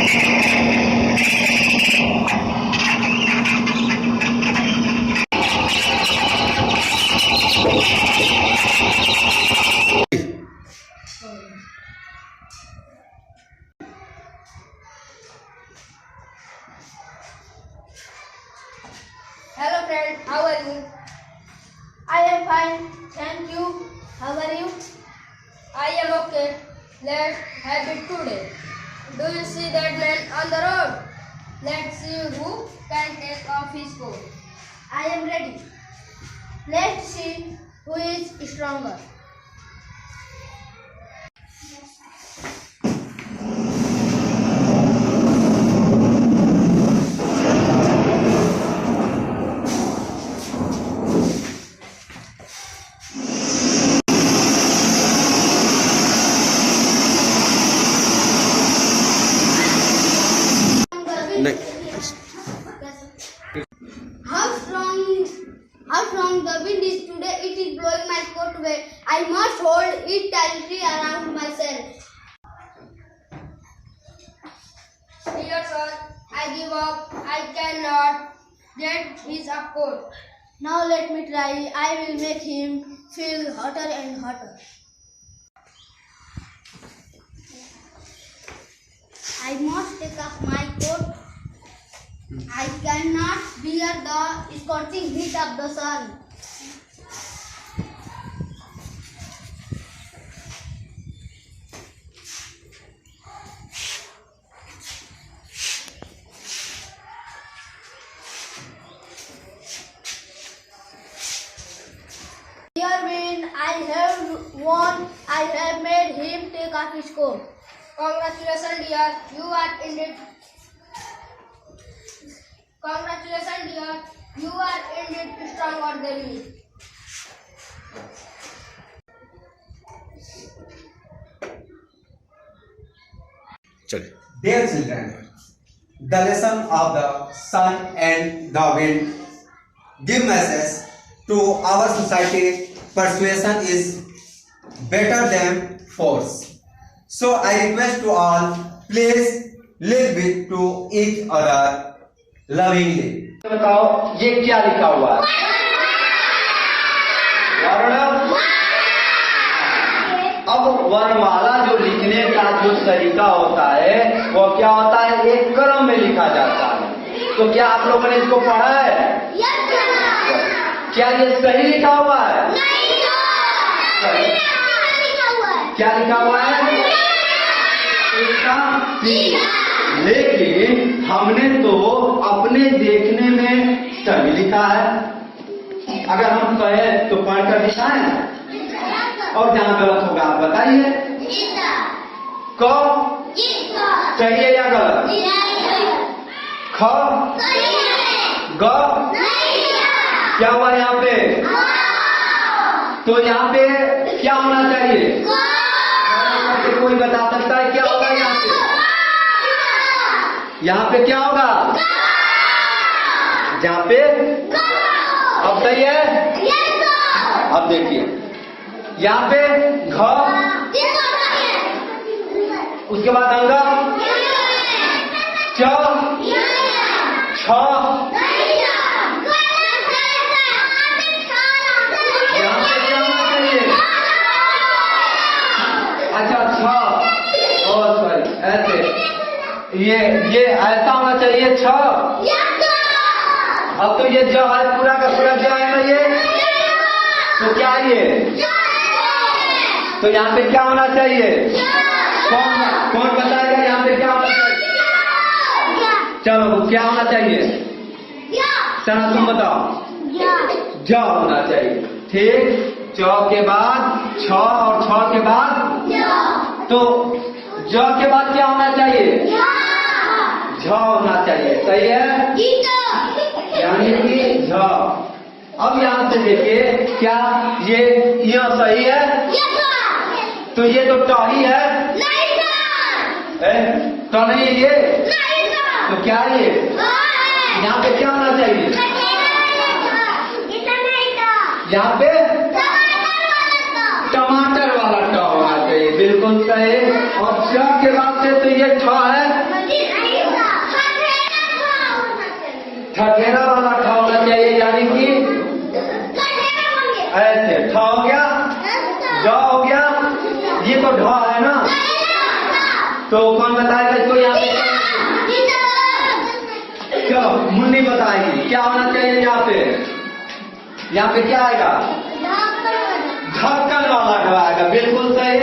Hello friend, how are you? I am fine, thank you. How are you? I am okay. Let's have it today. Do you see that man on the road? Let's see who can take off his coat. I am ready. Let's see who is stronger. How strong the wind is today? It is blowing my coat away. I must hold it tightly around myself. Dear sir, I give up. I cannot get his coat. Now let me try. I will make him feel hotter and hotter. I must take off my coat. I cannot bear the scorching heat of the sun. Dear wind, I have won. I have made him take off his coat. Congratulations dear, you are indeed. Congratulations dear, you are indeed stronger than me. Dear children, the lesson of the sun and the wind give message to our society. Persuasion is better than force. So I request to all, please live with to each other lovingly. बताओ ये क्या लिखा हुआ है? वर्ण। अब वर्णमाला जो लिखने का जो तरीका होता है वो क्या होता है? एक क्रम में लिखा जाता है। तो क्या आप लोगों ने इसको पढ़ा है? क्या ये सही लिखा हुआ है? क्या लिखा हुआ है? लेकिन हमने तो अपने देखने में सही लिखा है। अगर हम कहें तो पढ़कर दिखाएं, और जहां गलत होगा आप बताइए। क सही है या गलत? ख ग क्या हुआ यहाँ पे? तो यहाँ पे क्या होना चाहिए? कोई बता सकता है क्या होगा यहाँ पे? यहाँ पे क्या होगा? यहाँ पे अब सही है। अब देखिए यहाँ पे घ, उसके बाद अंगा, च, छ, यहाँ पे क्या होना चाहिए? अच्छा छ, और सॉरी ऐसे ये ऐसा होना चाहिए छ। अब तो ये ज है, पूरा का पूरा ज है ना ये, तो क्या ये? तो यहाँ पे क्या होना चाहिए? कौन बताएगा यहाँ पे क्या होना चाहिए? चलो क्या होना चाहिए? सना तुम बताओ। ज होना चाहिए, ठीक। ज के बाद छ और छ के बाद, तो ज के बाद क्या होना चाहिए? झ होना चाहिए, सही है। यानी कि झ। अब यहाँ से देखिए क्या ये सही है? तो ये तो ट ही है। तो नहीं है ये, तो क्या ये? यहाँ पे क्या होना चाहिए? यहाँ पे टमाटर वाला ट होना चाहिए, बिल्कुल सही। और च के बाद से तो ये ठ है। ठठेरा वाला ठ होना चाहिए, यानी कि ऐसे ठ हो गया, ज हो गया, ये तो ढ है ना। तो कौन बताएगा इसको? यहाँ पे चलो मुन्नी बताएगी क्या होना चाहिए यहाँ पे। यहाँ पे क्या आएगा? ढक्कन वाला ढ आएगा, बिल्कुल सही,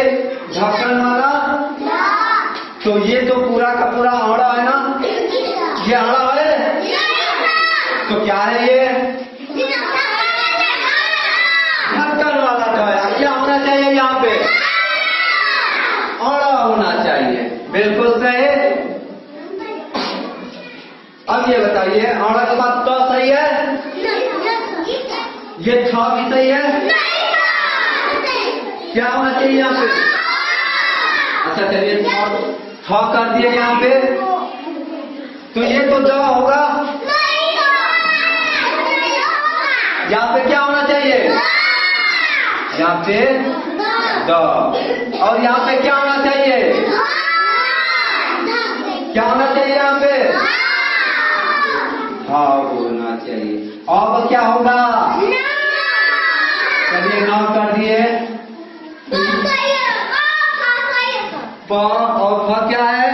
ढक्कन वाला। तो ये तो पूरा का पूरा आड़ा है ना, ये आड़ा है, तो क्या है ये? ढक्कन वाला ढ है। क्या होना चाहिए यहाँ पे? आड़ा होना चाहिए, बिल्कुल सही। अब ये बताइए, आड़ा के बाद तो सही है, ये छ भी सही है, क्या होना चाहिए यहाँ पे? अच्छा चलिए छ कर दिए यहाँ पे, तो ये तो ज होगा, यहाँ पे क्या होना चाहिए? यहाँ पे द, और यहाँ पे क्या होना चाहिए? क्या होना चाहिए यहाँ पे? हाँ बोलना चाहिए। अब क्या होगा? चलिए 9 कर दिए, प और फ क्या है?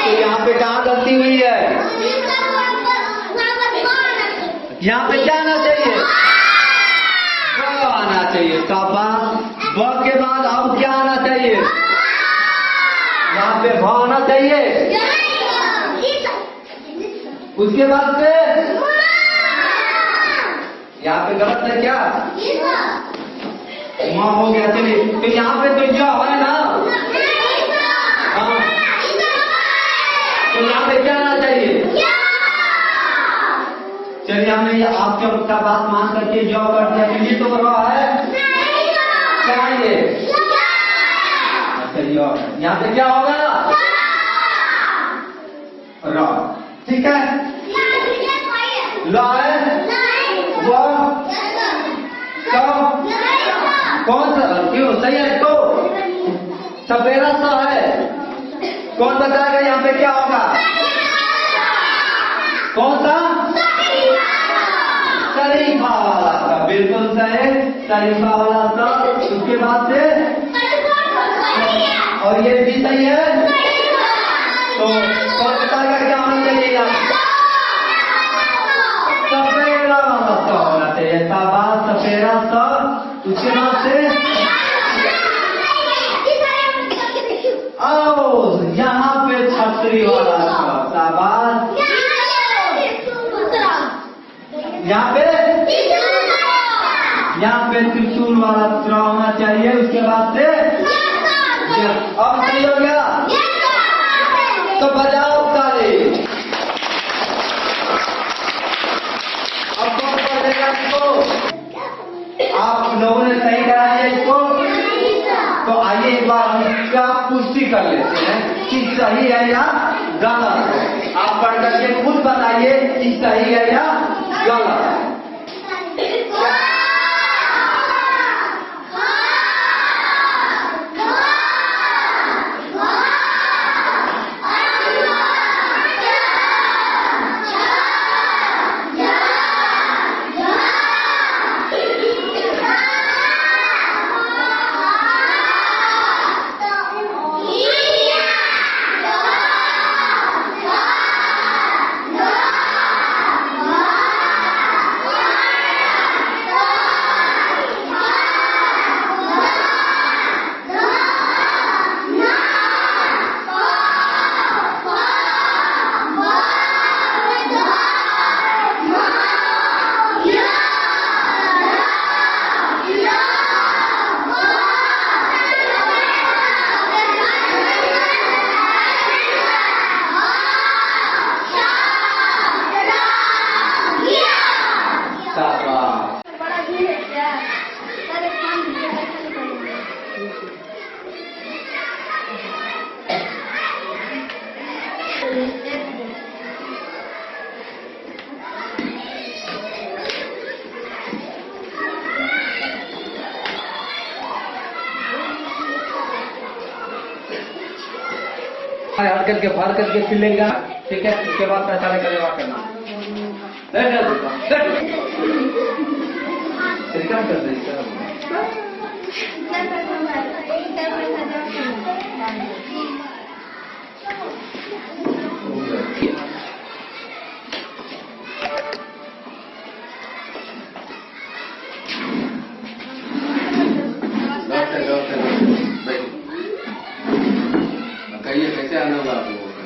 तो यहाँ पे कहाँ गलती हुई है? यहाँ पे क्या आना चाहिए? ब आना चाहिए। ब के बाद अब क्या आना चाहिए? यहाँ पे भ आना चाहिए, उसके बाद से यहाँ पे गलत है क्या? माँ हो गया। चलिए तो यहाँ पे तो जो है ना, हाँ, तो यहाँ पे क्या आना चाहिए? चलिए हमने ये आपके का बात मान करके जो कर दिया, तो ये तो रहा है, क्या है ये? अच्छा यहाँ पे क्या होगा? र, ठीक है। ला है, कौन सा? क्यों सही है? तो सपेरा सा है, कौन बताएगा यहाँ पे क्या होगा? कौन सा? शरीफा वाला सा, बिल्कुल सही, शरीफा वाला सा। उसके बाद से और ये भी सही है, तो कौन बताएगा क्या होना चाहिए यहाँ? सपेरा वाला सा होना चाहिए, शाबाश, सपेरा सा। उसके बाद से आओ यहाँ पे छतरी वाला सा, शाबाश। यहाँ पे त्रिशूल वाला त्र होना चाहिए। उसके बाद से अब सही हो गया, तो बजाओ ताली। अब कौन पढ़ेगा इसको? आप लोगों ने सही कराया इसको, तो आइए एक बार हम इसका पुष्टि कर लेते हैं कि सही है या गलत है। आप पढ़ करके खुद बताइए कि सही है या गलत है। हट करके भर करके फिर लेगा, ठीक है। उसके बाद पैसा लेकर जमा करना। क्या करते हैं क्या? कहिए कैसे आना होगा आप लोगों को?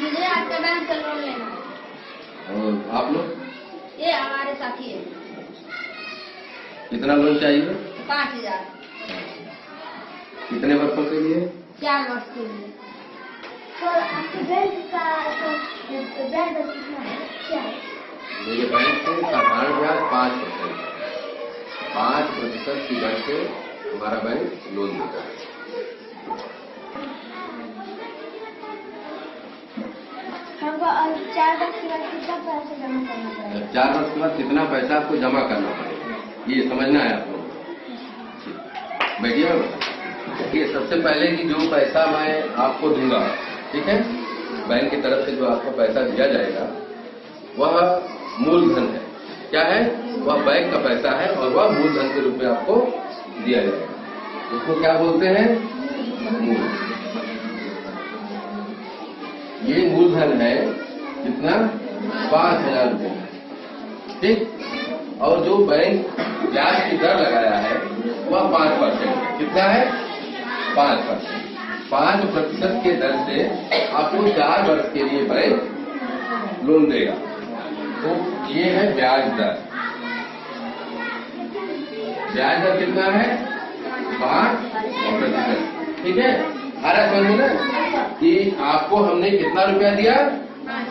मुझे आपका बैंक से लोन लेना है। और आप लोग ये हमारे साथी है। कितना लोन चाहिए? 5,000। कितने वर्षों के लिए? 4 वर्ष के लिए। तो आपके बैंक का ब्याज दर कितना है? क्या है? मेरे बैंक से साधारण ब्याज 5%। 5% की दर से हमारा बैंक लोन देता है। हमको 4 वर्ष के बाद कितना पैसा जमा करना पड़ेगा? 4 वर्ष के बाद कितना पैसा आपको जमा करना पड़ेगा, ये समझना है आप लोगों को। बैठिए मैं बता। देखिए, सबसे पहले कि जो पैसा मैं आपको दूंगा, ठीक है, बैंक की तरफ से जो आपको पैसा दिया जाएगा वह मूलधन है। क्या है? वह बैंक का पैसा है और वह मूलधन के रूप में आपको दिया जाएगा। उसको क्या बोलते हैं? मूलधन। ये मूलधन है कितना? 5,000 रुपये। ठीक। और जो बैंक ब्याज की दर लगाया है वह 5%। कितना है? 5%। 5% के दर से आपको 4 वर्ष के लिए बैंक लोन देगा। तो ये है ब्याज दर। ब्याज दर कितना है? 5%। ठीक है। आ रहा समझ में ना कि आपको हमने कितना रुपया दिया?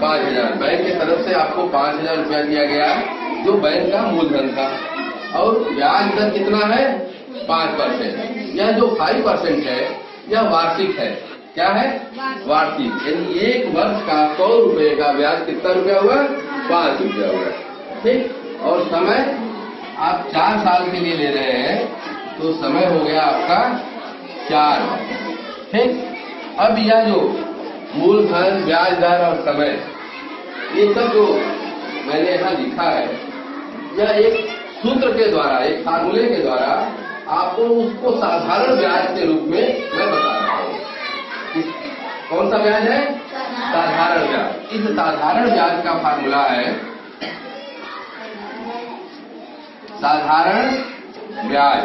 5,000। बैंक की तरफ से आपको 5,000 रुपया दिया गया जो बैंक का मूलधन था। और ब्याज दर कितना है? 5%। यह जो 5% है यह वार्षिक है। क्या है? वार्षिक। यानी 1 वर्ष का 100 रुपए का ब्याज कितना रुपया हुआ? 5 रुपया हुआ। ठीक। और समय आप 4 साल के लिए ले रहे हैं तो समय हो गया आपका 4 वर्ष। ठीक। अब यह जो मूलधन, ब्याज दर और समय, ये सब जो मैंने यहाँ लिखा है यह एक सूत्र के द्वारा, एक फार्मूले के द्वारा आपको उसको साधारण ब्याज के रूप में मैं बता रहा हूँ। कौन सा ब्याज है? साधारण ब्याज। इस साधारण ब्याज का फार्मूला है साधारण ब्याज,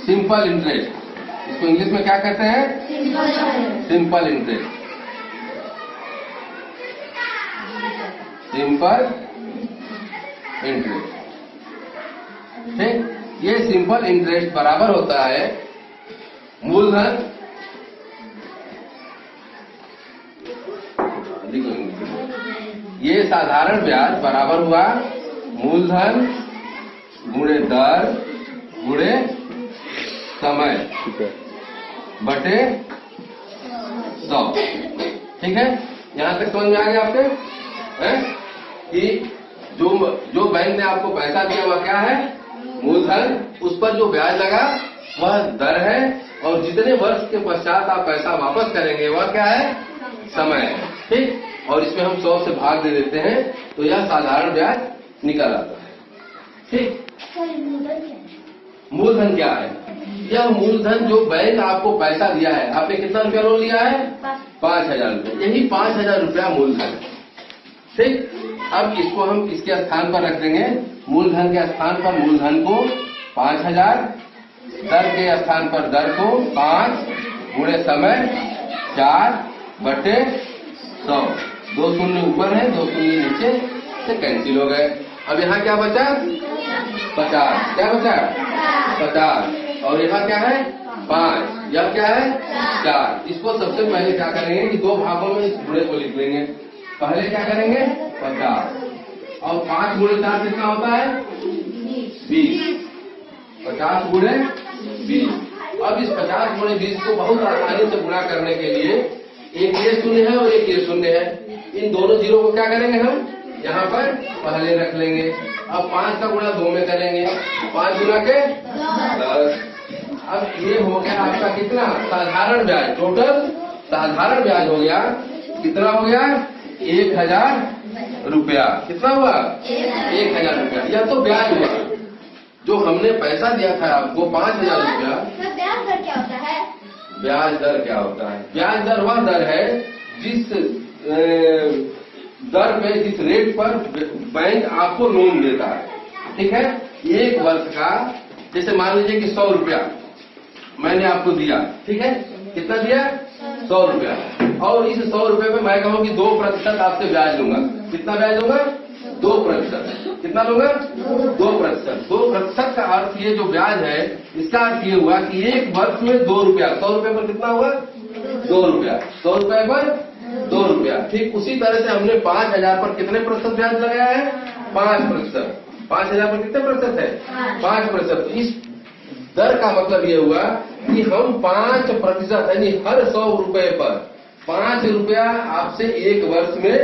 सिंपल इंटरेस्ट। इसको इंग्लिश में क्या कहते हैं? Simple interest. Simple interest. ठीक। ये सिंपल इंटरेस्ट बराबर होता है मूलधन, ये साधारण ब्याज बराबर हुआ मूलधन गुणे दर गुणे समय बटे 100। ठीक है। यहाँ तक समझ में आ गया आपके? है कि जो बैंक ने आपको पैसा दिया वह क्या है? मूलधन। उस पर जो ब्याज लगा वह दर है और जितने वर्ष के पश्चात आप पैसा वापस करेंगे वह क्या है? समय है। ठीक। और इसमें हम 100 से भाग दे देते हैं तो यह साधारण ब्याज निकल आता है। ठीक। मूलधन क्या है? यह मूलधन जो बैंक आपको पैसा दिया है, आपने कितना रुपया लोन लिया है? 5,000 रुपये। यही 5,000 रुपया मूलधन है। ठीक। अब इसको हम किसके स्थान पर रख देंगे? मूलधन के स्थान पर मूलधन को 5,000, दर के स्थान पर दर को 5 गुणे समय 4 बटे 100। 2 शून्य ऊपर है, 2 शून्य नीचे से कैंसिल हो गए। अब यहाँ क्या बचा? 50। क्या बचा? 50। और यहाँ क्या है? 5। यह क्या है? 4। इसको सबसे पहले क्या करेंगे कि 2 भागों में इस गुणे को लिख लेंगे। पहले क्या करेंगे? 50 और 5 गुणे 4 कितना होता है? 20। 50 गुणे 20। अब इस 50 गुणे 20 को बहुत आसानी से गुणा करने के लिए एक ये शून्य है और एक ये शून्य है, इन दोनों जीरो को क्या करेंगे? हम यहाँ पर पहले रख लेंगे। अब 5 का गुणा 2 में करेंगे, 5 गुणा के 10। अब ये हो गया आपका कितना? साधारण ब्याज। टोटल साधारण ब्याज हो गया कितना? हो गया 1,000 रुपया। कितना हुआ? 1000 रुपया। यह तो ब्याज हुआ। जो हमने पैसा दिया था आपको 5000 रुपया। ब्याज दर क्या होता है? ब्याज दर क्या होता है? ब्याज दर वह दर है जिस दर पे, जिस रेट पर बैंक आपको लोन देता है। ठीक है, एक वर्ष का, जैसे मान लीजिए कि 100 रुपया मैंने आपको दिया। ठीक है, कितना दिया? 100 रुपया। और इस 100 रुपये में मैं कहूँ कि 2% आपसे ब्याज लूंगा। कितना ब्याज लूंगा? 2%। कितना लूंगा? 2%। 2% का अर्थ, ये जो ब्याज है इसका अर्थ ये हुआ कि एक वर्ष में 2 रुपया। 100 रुपये पर कितना हुआ? 2 रुपया। 100 रुपये पर 2 रुपया। ठीक उसी तरह से हमने 5000 पर कितने प्रतिशत ब्याज लगाया है? 5%। 5000 पर कितने प्रतिशत है? 5%। इस दर का मतलब ये हुआ कि हम 5% यानी हर 100 रुपए पर 5 रुपया आपसे एक वर्ष में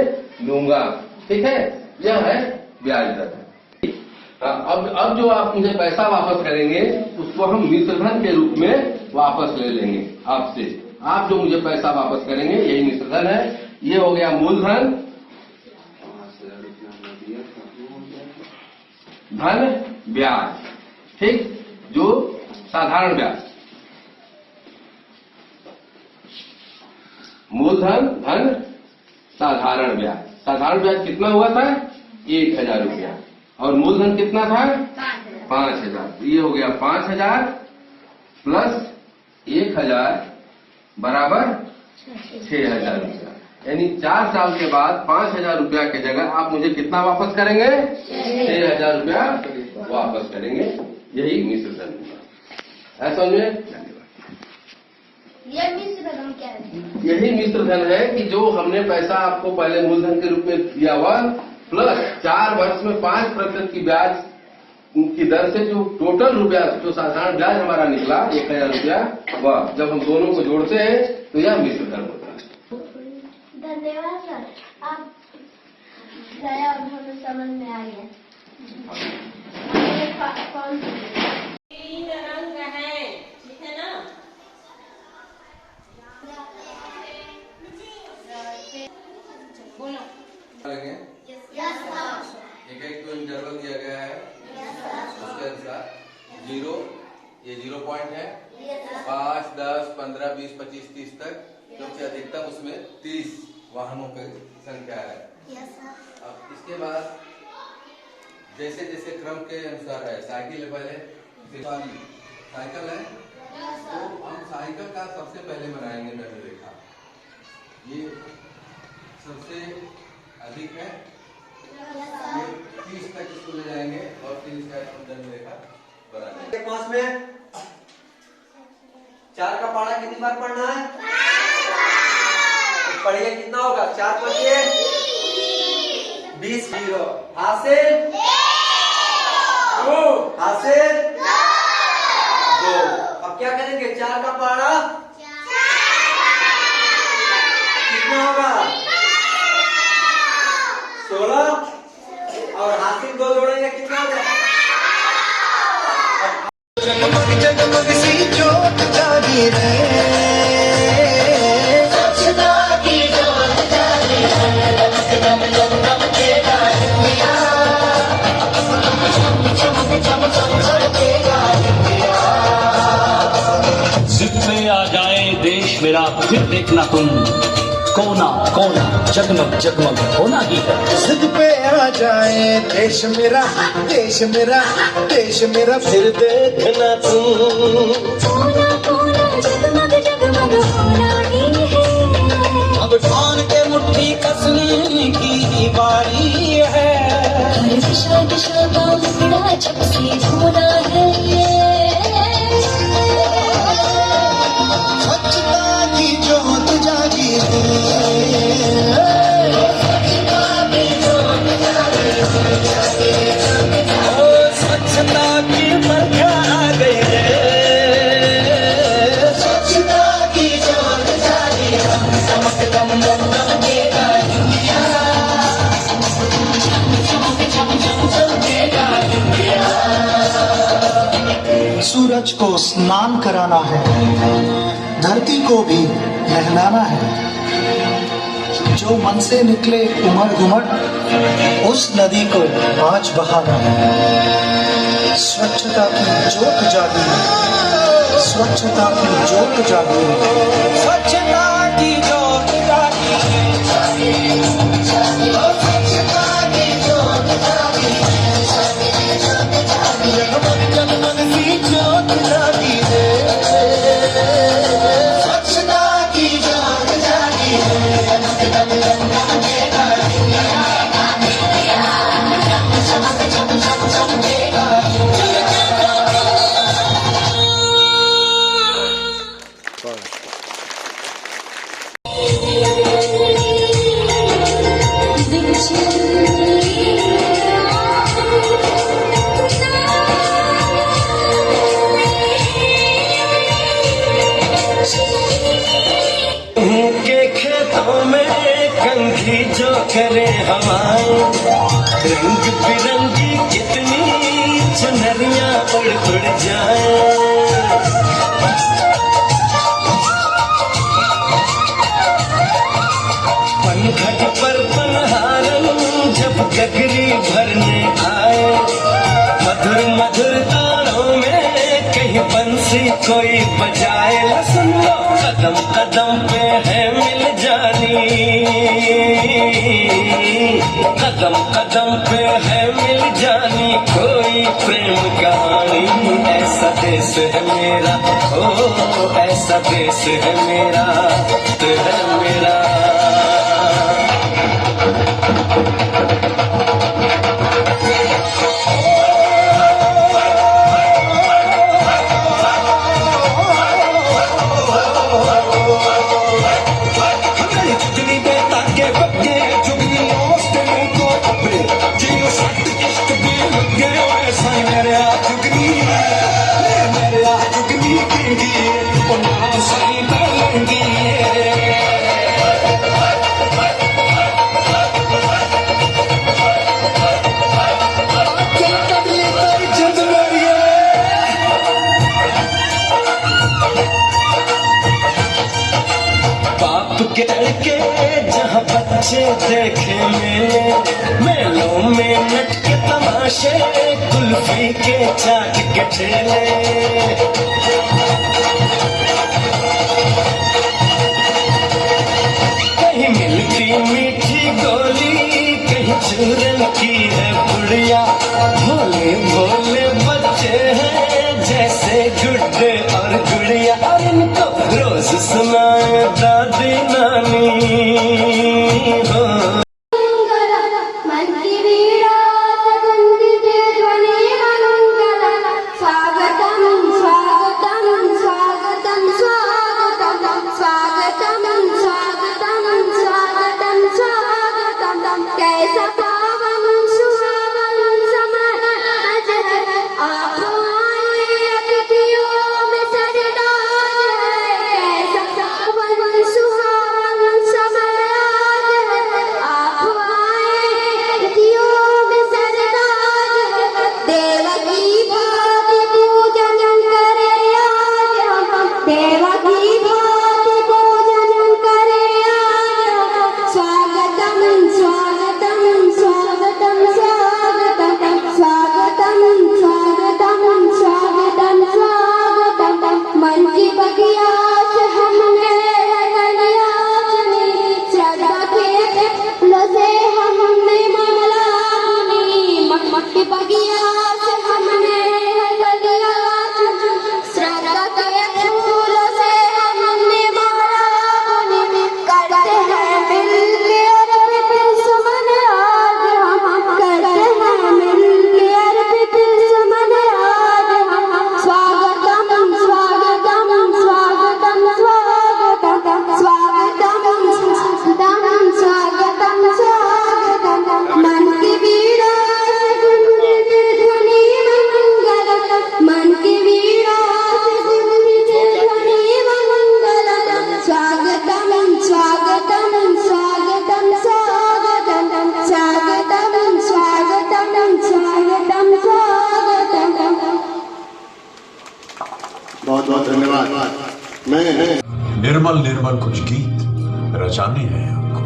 लूंगा। ठीक है, यह है ब्याज दर। अब जो आप मुझे पैसा वापस करेंगे उसको हम मिश्रधन के रूप में वापस ले लेंगे आपसे। आप जो मुझे पैसा वापस करेंगे यही मिश्रधन है। ये हो गया मूलधन, धन, ब्याज। ठीक, जो साधारण ब्याज, मूलधन, धन, साधारण ब्याज। साधारण ब्याज कितना हुआ था? 1000 रुपया। और मूलधन कितना था? 5000। ये हो गया 5000 प्लस 1000 बराबर 6000 रुपया। यानी 4 साल के बाद 5000 रुपया की जगह आप मुझे कितना वापस करेंगे? 6000 रुपया वापस करेंगे। यही मिश्रधन हुआ। ऐसा समझे? ये मिश्रधन क्या है? यही मिश्रधन है कि जो हमने पैसा आपको पहले मूलधन के रूप में दिया हुआ प्लस 4 वर्ष में 5% की ब्याज की दर से जो टोटल रुपया, जो साधारण ब्याज हमारा निकला 1000 रुपया, वह जब हम दोनों को जोड़ते हैं तो यह मिश्रधन होता है। धन्यवाद सर, आप दया और हमें समझ में आ गया। कौन 3 रंग है, ठीक है ना? बोलो। एक एक को इंटरवल दिया गया है, उसके अनुसार 0, ये 0 पॉइंट है, 5, 10, 15, 20, 25, 30 तक, सबसे अधिकतम उसमें 30 वाहनों की संख्या है। अब इसके बाद जैसे जैसे क्रम के अनुसार है, साइकिल है, पहले साइकिल है तो हम साइकिल का सबसे पहले बनाएंगे दंड रेखा। ये सबसे अधिक है, ये 30 तक इसको ले जाएंगे और फिर इसका दंड रेखा बना देंगे। 5 में 4 का पढ़ा कितनी बार पढ़ना है? तो पढ़िए कितना होगा? 4 पढ़िए 20। 0 हासिल 2, हासिल 2। अब क्या करेंगे? 4 का पढ़ा कितना होगा? 16 और हासिल 2 जोड़ेंगे कितना होगा? जगमग जगमग सी जोत जागी है, स्वच्छता की जोत जागी है, दम दम दम देगा इंडिया, चम चम चम चम चमकेगा इंडिया। जिद में आ जाए देश मेरा, फिर देखना तुम कोना कोना जगमग जगमग होना ही है। जिद पे आ जाए देश मेरा, देश मेरा, देश मेरा, फिर देखना तुम कोना कोना जगमग जगमग होना ही है। अब ठान के मुट्ठी कसने की बारी है, हर दिशा दिशा का मुखड़ा जब से होना है। स्वच्छता की जोत जागी है, स्वच्छता की बरखा आ गई है, स्वच्छता की जोत जागी है, चमक दम दम दम देगा इंडिया, चमकेगा इंडिया। सूरज को स्नान कराना है, धरती को भी नहलाना है, जो मन से निकले उमड़ घुमड़, उस नदी को आज बहाना है। स्वच्छता की जोत जागी, स्वच्छता की जोत जागी, स्वच्छता की जोत जागी, स्वच्छता की जोत जागी, जनमन जनमन की जोत जागी रे, स्वच्छता की जोत जागी रे। के खेतों में कंघी जो करे हवाएं, रंग बिरंगी कितनी चुनरियां उड़ उड़ जाए। पनघट पर पनहारन जब गगरी भरने आए, मधुर मधुर तारों में कहीं बंसी कोई बजाए। सुन लो कदम कदम पे है मिल जानी, कदम कदम पे है मिल जानी कोई प्रेम कहानी। ऐसा देश है मेरा, ओ ऐसा देश है मेरा, तो है मेरा। के लड़के जहाँ बच्चे देखे मेले, मेलों में नट के तमाशे, कुल्फी के चाट के ठेले। कहीं मिलती मीठी गोली, कहीं चूरन की है पुड़िया। भोले भोले बच्चे हैं जैसे गुड्डे और गुड़िया, और इनको रोज सुनाए दादी नानी हो। मन की वीणा गुंजिते ध्वनि मंगल, स्वागतम स्वागतम स्वागतम स्वागतम स्वागतम स्वागतम स्वागतम स्वागतम। कैसा पावन सुहावन समय आप आए अतिथियों में सरदार है। कैसा पावन सुहावन समय आप आए अतिथियों में सरदार है। देवकी भांति पूजन करे आज हम, देवकी भांति पूजन करे आज हम। स्वागतम स्वागतम स्वागतम स्वागतम स्वागतम स्वागतम स्वागतम स्वागतम। मन की बगिया से हमने गलिया चुनी, श्रद्धा के फूलों से हमने माला बुनी। मन की बगिया से हमने गलिया चुनी, श्रद्धा के फूलों से हमने माला बुनी। करते हैं मिलके अर्पित सुमन आज हम, करते हैं मिलके अर्पित सुमन आज हम। स्वागतम स्वागतम स्वागतम स्वागतम स्वागतम स्वागतम स्वागतम स्वागतम। मन की वीणा से गुंजिते ध्वनि मंगल, मन की वीणा से गुंजिते ध्वनि मंगल। स्वागतम स्वागतम स्वागतम स्वागतम स्वागतम स्वागतम स्वागतम स्वागतम। बहुत बहुत धन्यवाद। मैं निर्मल निर्मल कुछ गीत रचाने हैं आपको।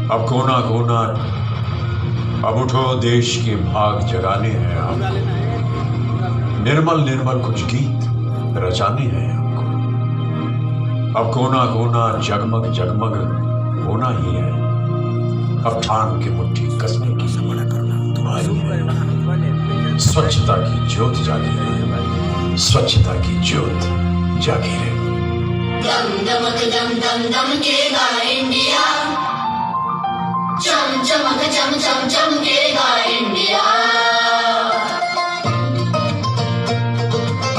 अब कोना कोना, अब उठो देश के भाग जगाने हैं आपको, निर्मल निर्मल कुछ गीत रचाने हैं हमको। अब कोना कोना जगमग जगमग होना ही है, अब ठान के मुट्ठी कसने की समझ करना तुम्हारी है। स्वच्छता की ज्योत जागी रहे, स्वच्छता की ज्योत जागी रहे। दम दमक दम दम दमकेगा इंडिया, चम चमक चम चम चमकेगा इंडिया।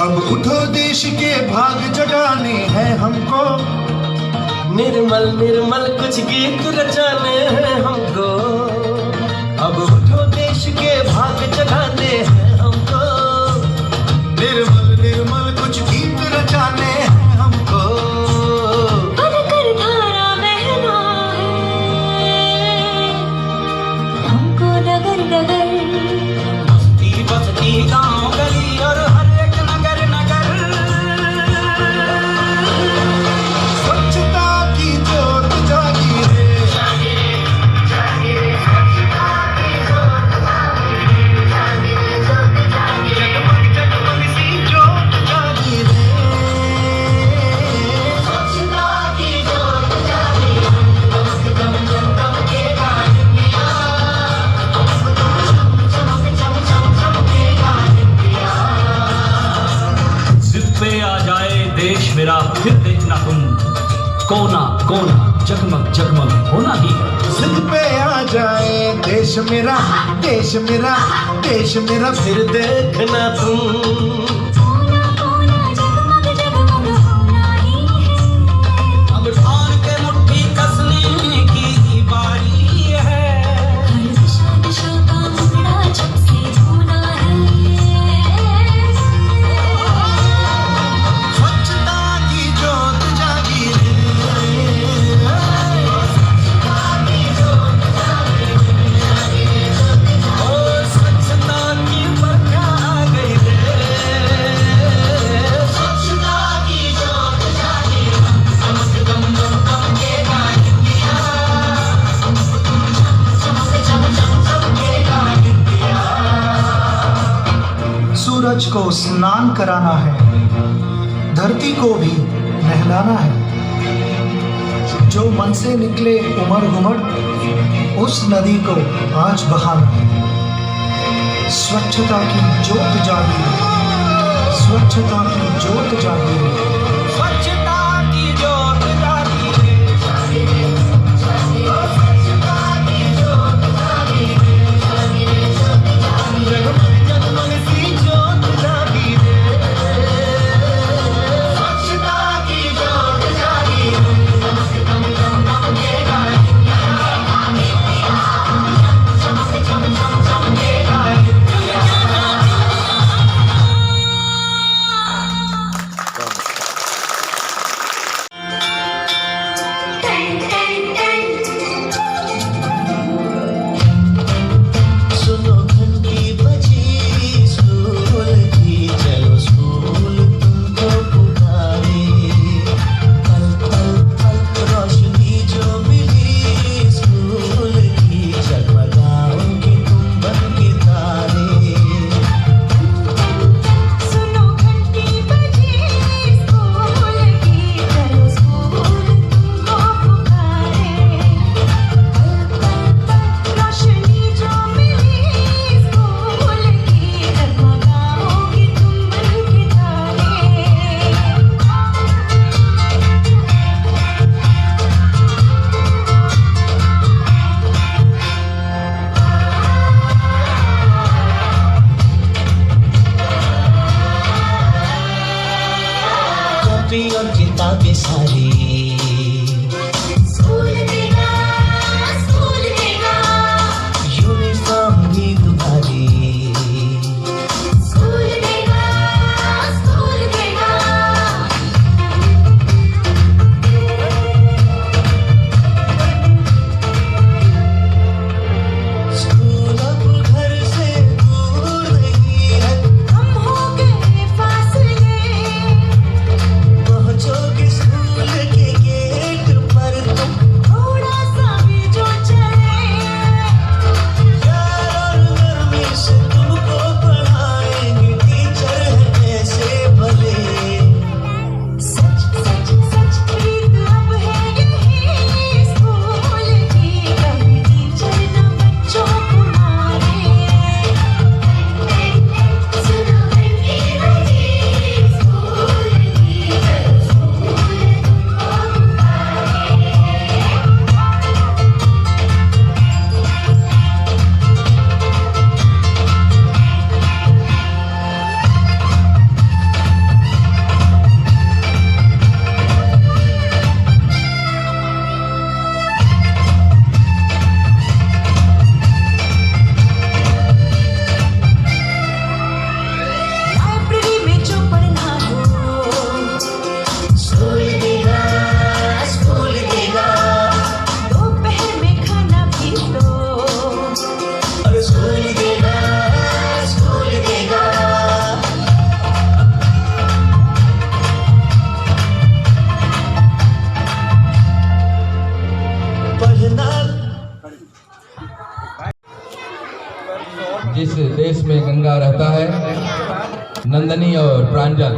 अब उठो देश के भाग जगाने हैं हमको, निर्मल निर्मल कुछ गीत रचाने हैं हमको। अब उठो देश के भाग जगाने हैं हमको, निर्मल निर्मल कुछ गीत रचाने हैं हमको। बनकर धारा बहना है हमको डगर डगर, बस्ती बस्ती गांव गली और हर एक नगर नगर, स्वच्छता की ज्योत जागी रे, जगमग जगमग सी ज्योत जागी रे। स्वच्छता की ज्योत जागी रे, दमक दम दम दमकेगा इंडिया, चमक चम चम चमकेगा इंडिया। जिद पे आ जाए देश मेरा, फिर देखना तुम, कोना कोना जगमग जगमग होना ही है। जिद पे आ जाए देश मेरा, देश मेरा, देश मेरा, फिर देखना तुम। कोना कोना जगमग जगमग होना ही है। अब ठान के मुट्ठी कसने की बारी है, हर दिशा दिशा का मुखड़ा जब से धोना है। स्वच्छता की ज्योत जागी रे, ओ स्वच्छता की बरखा आ गई रे। स्वच्छता की ज्योत जागी रे, दमक दम दम दमकेगा इंडिया, चमक चम चम चमकेगा इंडिया। सूरज को स्नान कराना है, धरती को भी नहलाना है। जो मन से निकले उमड़ घुमड़, उस नदी को आज बहाना है। स्वच्छता की ज्योत जागी रे, स्वच्छता की ज्योत जागी रे, स्वच्छता की ज्योत जागी रे, स्वच्छता की ज्योत जागी रे, जगमग जगमग सी ज्योत जागी रे। स्वच्छता की ज्योत जागी रे, दमक दम दम दमकेगा इंडिया, चमक चम चम चमकेगा इंडिया। गा रहता है नंदनी और प्रांजल।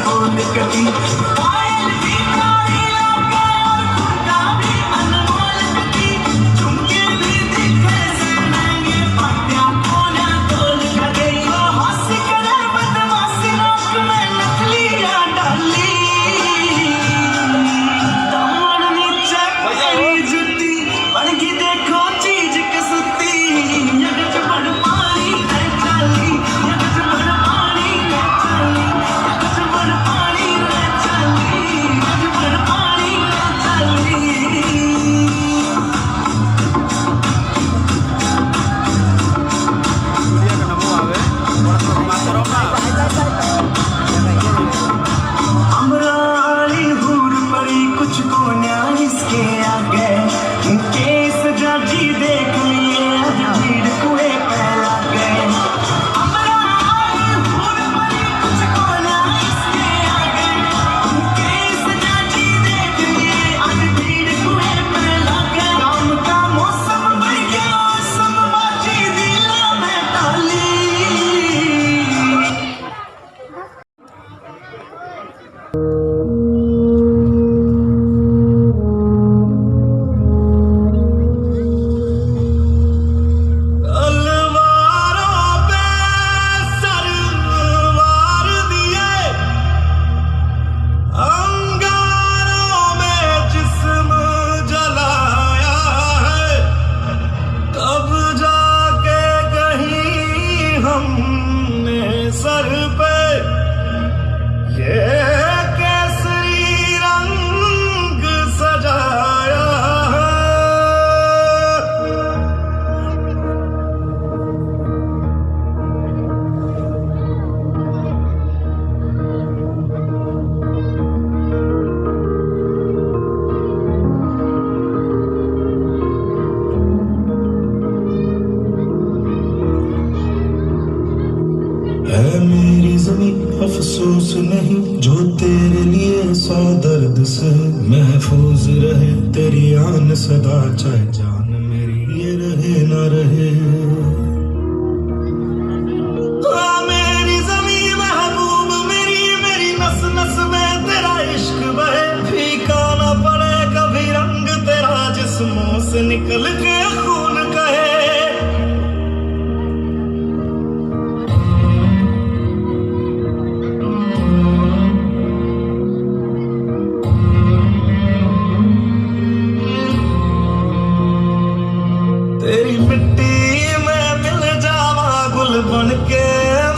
बोल कभी पायल भी प्यारी लगे और खुदा भी अनमोल कभी झुमके भी दिखे से महंगे पाटिया कोना तोल कभी वो हंसी करे बदमाशी नाक में नकलियां डाली दमन नीचे मेरी जुती बड़गी देखो चीज कसुती यगच बड़ पानी है चाली यगच बड़ पानी है चाली यगच बड़ पानी है चाली यगच बड़ पानी है चाली अमराली हूर पड़ी कुछ को न्याय इसके आगे केस जजी देख लिए आज भीड़ कुएं फैला गए अमराली हूर पड़ी कुछ को न्याय इसके आगे केस जजी देख लिए आज भीड़ कुएं फैला गए काम का मौसम बढ़ गया समबाजी दिला में डाली तलवारों पे सरवार दिए अंगारों में जिस्म जलाया है तब जाके कहीं हमने सर पे ये केसरी रंग सजाया है है मेरी ज़मीं अफसोस नहीं जो तेरे लिए सौ दर्द से महफूज रहे तेरी आन सदा चाहे जान मेरी ये रहे ना रहे मेरी ज़मीं महबूब मेरी मेरी नस नस में तेरा इश्क बहे फीका ना पड़े कभी रंग तेरा जिस्मों से निकल के खून कहे तेरी मिट्टी में मिल जावा गुल बन के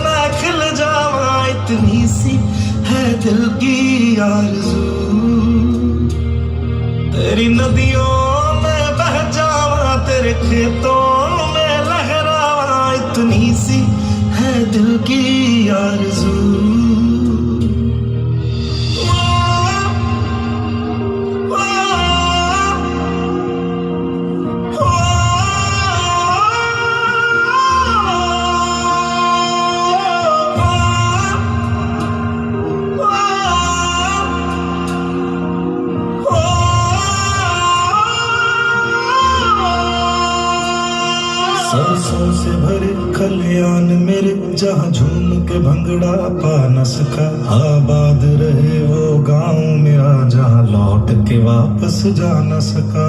मैं खिल जावा इतनी सी है दिल की आरज़ू तेरी नदियों में बह जावा तेरे खेतों में लहरावा इतनी सी है दिल की आरज़ू सरसों से भरे खलियान मेरे जहाँ झूम के भंगड़ा पा न सका आबाद रहे वो गांव मेरा जहाँ लौट के वापस जा न सका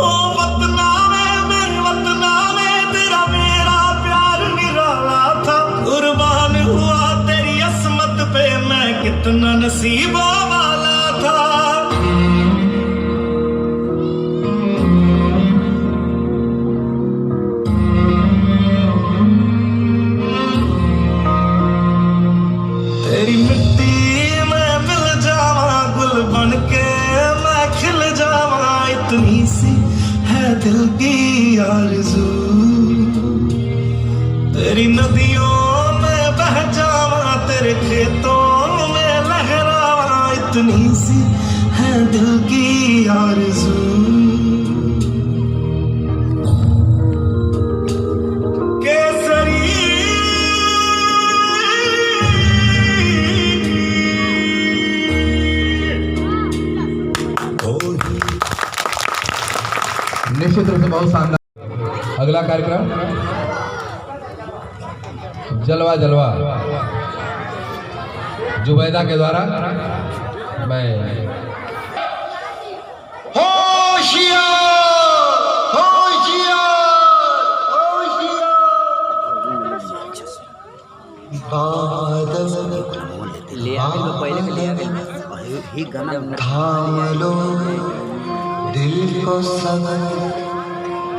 ओ वतना में मेरे वतना में तेरा मेरा प्यार निराला था कुर्बान हुआ तेरी असमत पे मैं कितना नसीबों वाला था तेरी मिट्टी में मिल जावा गुल बन के मैं खिल जावा इतनी सी है दिल की आरज़ू तेरी नदियों में बह जावा तेरे खेतों में लहरावा इतनी सी है दिल की आरज़ू निश्चित रूप से बहुत शानदार। अगला कार्यक्रम जलवा जलवा जुबैदा के द्वारा मैं थाम लो दिल को संग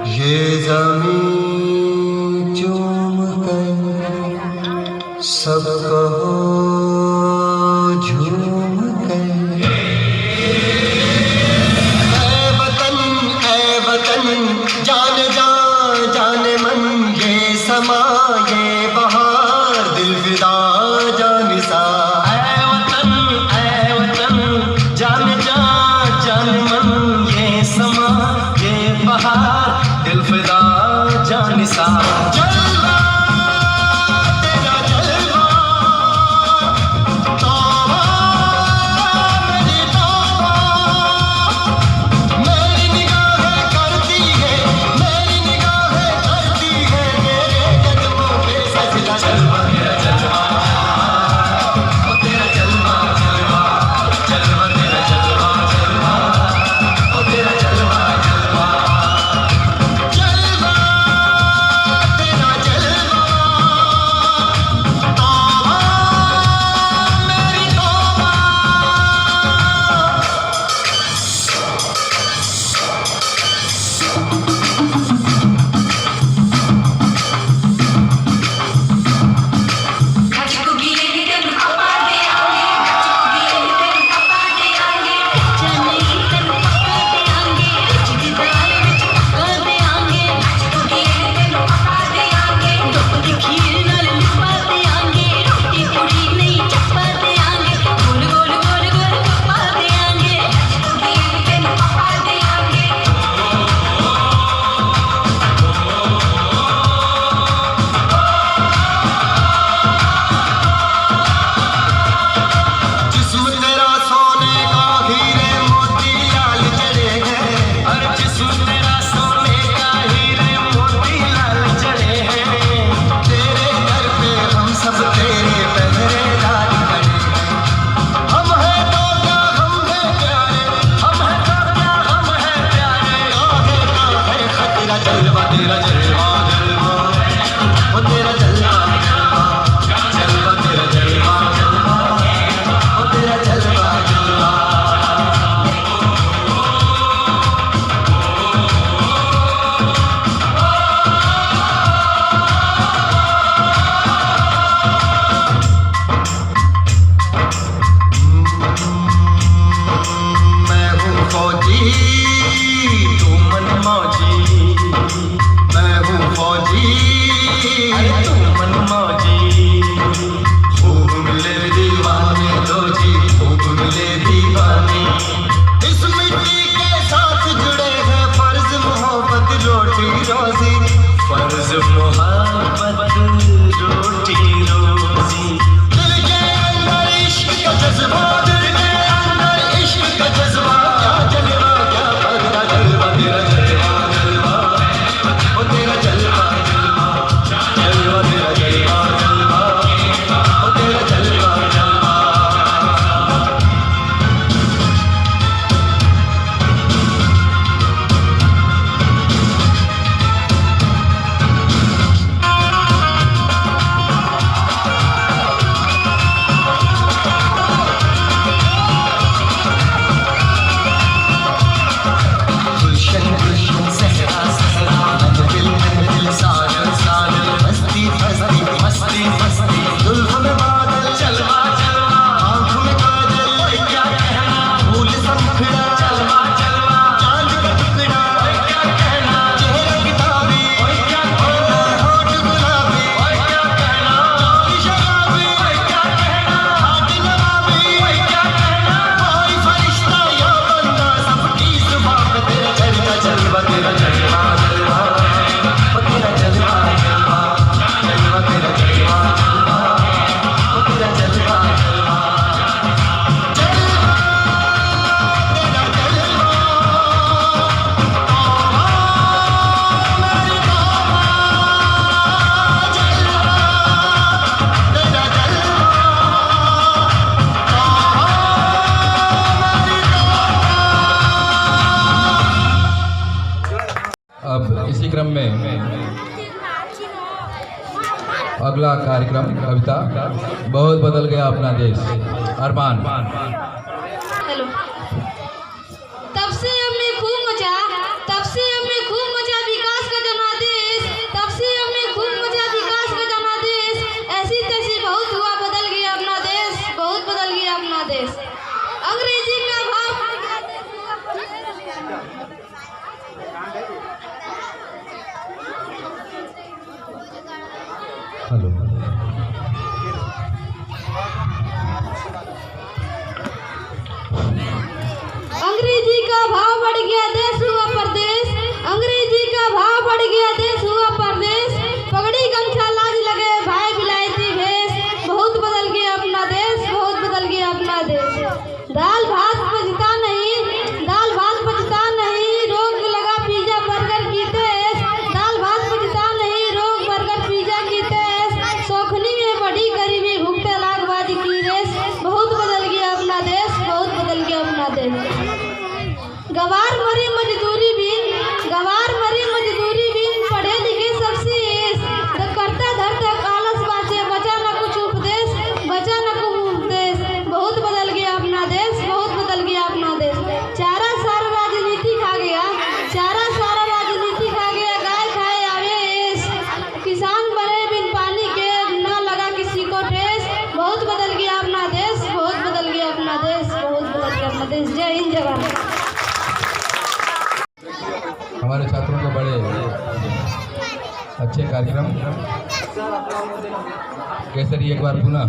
ये ज़मीं चूम कर सब कहो झूम कर ऐ वतन जान जा जान मन ये समा ये बहार दिल फिदा जान सा दिल फिदा जानिसा जलवा तेरा जलवा अगला कार्यक्रम कविता बहुत बदल गया अपना देश। अरमान। हेलो। तब से हमने खूब मचा विकास का जनादेश, तब से हमने खूब मचा विकास का जनादेश, ऐसी तैसी बहुत हुआ बदल गया अपना देश, बहुत बदल गया अपना देश। अंग्रेजी का भाव हेलो। अंग्रेजी का भाव बढ़ गया देश हुआ परदेश, अंग्रेजी का भाव बढ़ गया देश हुआ परदेश, पगड़ी गमछा लाज लगे भाई विलायती भेष, बहुत बदल गया अपना देश, बहुत बदल गया अपना देश। दाल भात पचता नहीं, दाल भात पचता नहीं, रोग लगा पिज्जा बर्गर की तेज, दाल भात पचता नहीं, रोग बर्गर पिज्जा की तेज, शौखनी में बड़ी गरीबी भुगते लागबाजी की रेस, बहुत बदल गया अपना देश, बहुत बदल गया अपना देश। गवार मरी मजदूरी बिन, गवार मरी मजदूरी बिन, पढ़े लिखे सबसे एस, करता धरता आलस बाचे, बचा न कुछ उपदेश, बचा न कुछ उपदेश, बहुत बदल गया अपना देश, बहुत बदल गया अपना देश। चारा सारा राजनीति खा गया, चारा सारा राजनीति खा गया, गाय खाए आवे एस, किसान बने बिन पानी के, न लगा किसी को ठेस, बहुत बदल गया अपना देश, बहुत बदल गया अपना देश, बहुत बदल गया अपना देश। जय हिंद जय भारत। हमारे छात्रों के बड़े अच्छे कार्यक्रम। केसरी एक बार पुनः।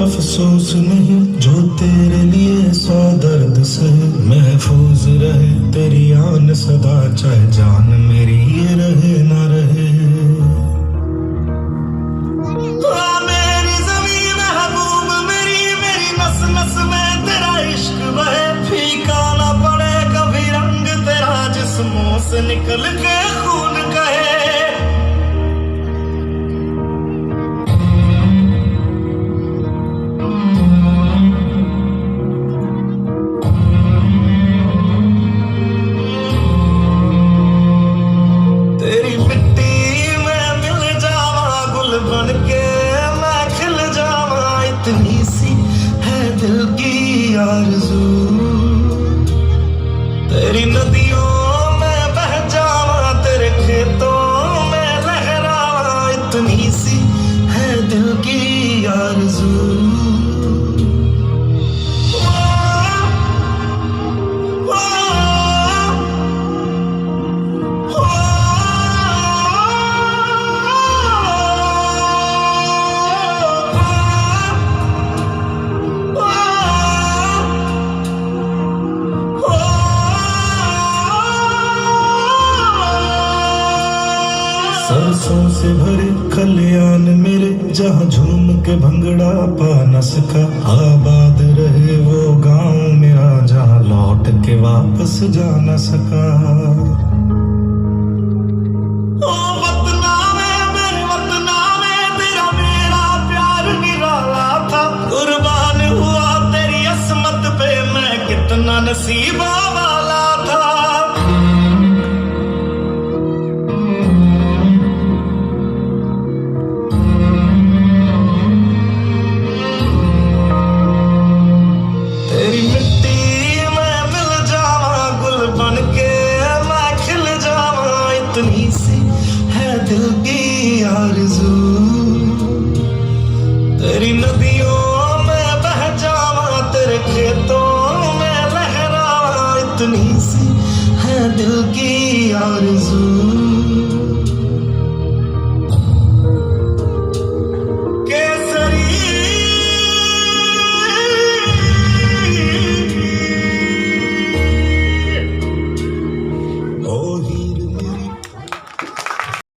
अफसोस नहीं जो तेरे लिए सौ दर्द से, महफूज रहे तेरी आन सदा, चाहे जान मेरी ये रहे ना रहे। मेरी ज़मीं महबूब मेरी, मेरी नस नस में तेरा इश्क बहे, फीका ना पड़े कभी रंग तेरा, जिस्मों से निकल के खून कहे। तेरी नदियों में बह जावा, तेरे खेतों में लहरावा, इतनी सी है दिल की आरज़ू। सरसों से भरे खलियान मेरे, जहाँ झूम के भंगड़ा पा न सका, आबाद रहे वो गांव मेरा, जहाँ लौट के वापस जा न सका। ओ वतना में मेरे वतना में, तेरा मेरा प्यार निराला था, कुर्बान हुआ तेरी असमत पे, मैं कितना नसीबा वाला था। दिल आरज़ू